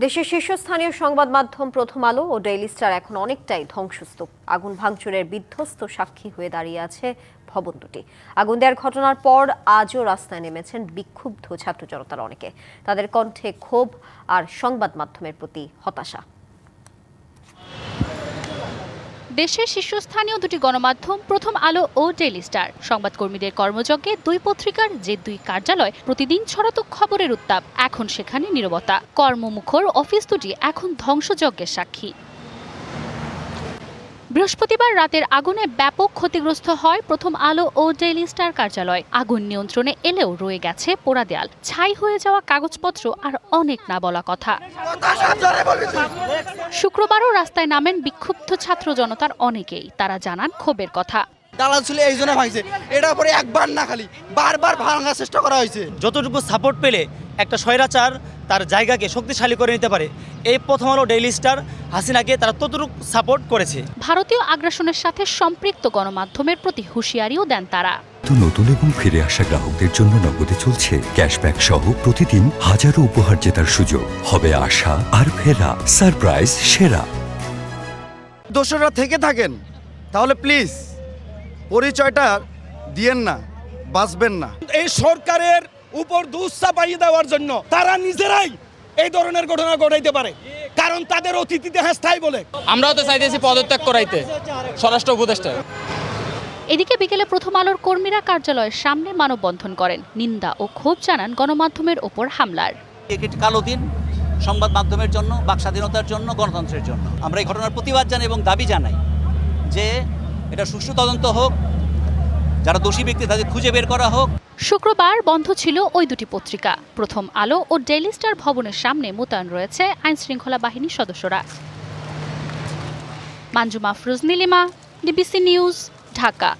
দেশের শীর্ষস্থানীয় সংবাদ মাধ্যম প্রথম আলো ও ডেইলি স্টার এখন অনেকটাই ধ্বংসস্তূপ। আগুন ভাঙচুরের বিধ্বস্ত সাক্ষী হয়ে দাঁড়িয়ে আছে ভবন দুটি। আগুন দেওয়ার ঘটনার পর আজও রাস্তায় নেমেছেন বিক্ষুব্ধ ছাত্র জনতার অনেকে। তাদের কণ্ঠে ক্ষোভ আর সংবাদ মাধ্যমের প্রতি হতাশা। দেশের শীর্ষস্থানীয় দুটি গণমাধ্যম প্রথম আলো ও ডেইলি স্টার সংবাদকর্মীদের কর্মযজ্ঞে দুই পত্রিকার যে দুই কার্যালয় প্রতিদিন ছড়াতো খবরের উত্তাপ, এখন সেখানে নীরবতা। কর্মমুখর অফিস দুটি এখন ধ্বংসযজ্ঞের সাক্ষী। বৃহস্পতিবার রাতের আগুনে ব্যাপক ক্ষতিগ্রস্ত হয় প্রথম আলো ও ডেইলি স্টার কার্যালয়। আগুন নিয়ন্ত্রণে এলেও রয়ে গেছে পোড়া দেয়াল, ছাই হয়ে যাওয়া কাগজপত্র আর অনেক না বলা কথা। শুক্রবারও রাস্তায় নামেন বিক্ষুব্ধ ছাত্র জনতার অনেকেই। তারা জানান ক্ষোভের কথা। দালাল ছিল এই জন্য ভাঙছে, এটার পরে একবার না খালি বারবার ভাঙার চেষ্টা করা হয়েছে। যতটুকু সাপোর্ট পেলে একটা স্বৈরাচার তার জায়গাকে শক্তিশালী করে নিতে পারে, এই প্রথম আলো ডেইলি স্টার হাসিনাকে তারা ততটুকু সাপোর্ট করেছে। ভারতীয় আগ্রাসনের সাথে সম্পৃক্ত গণমাধ্যমের প্রতি হুঁশিয়ারিও দেন তারা। নতুন এবং ফিরে আসা গ্রাহকদের জন্য নগদে চলছে ক্যাশব্যাক সহ প্রতিদিন হাজারো উপহার জেতার সুযোগ। হবে আশা আর ফেরা, সারপ্রাইজ সেরা। দোষরা থেকে থাকেন তাহলে প্লিজ পরিচয়টা দিয়েন না, বাঁচবেন না। এই সরকারের উপর দোষ চাপাইয়ে দেওয়ার জন্য তারা নিজেরাই এই ধরনের ঘটনা ঘটাইতে পারে, কারণ তাদের অতীত ইতিহাস তাই বলে। আমরাও তো চাইতেছি পদত্যাগ করাইতে স্বরাষ্ট্র উপদেষ্টা। এদিকে বিকেলে প্রথম আলোর কর্মীরা কার্যালয়ের সামনে মানববন্ধন করেন, নিন্দা ও ক্ষোভ জানান গণমাধ্যমের ওপর হামলার। একটি কালো দিন সংবাদ মাধ্যমের জন্য, বাক স্বাধীনতার জন্য, গণতন্ত্রের জন্য। আমরা এই ঘটনার প্রতিবাদ জানাই এবং দাবি জানাই যে এটা সুষ্ঠু তদন্ত হোক, যারা দোষী ব্যক্তি তাদের খুঁজে বের করা হোক। শুক্রবার বন্ধ ছিল ওই দুটি পত্রিকা। প্রথম আলো ও ডেইলি স্টার ভবনের সামনে মোতায়েন রয়েছে আইনশৃঙ্খলা বাহিনীর সদস্যরা। মানজু মাফরুজ নীলিমা, ডিবিসি নিউজ, ঢাকা।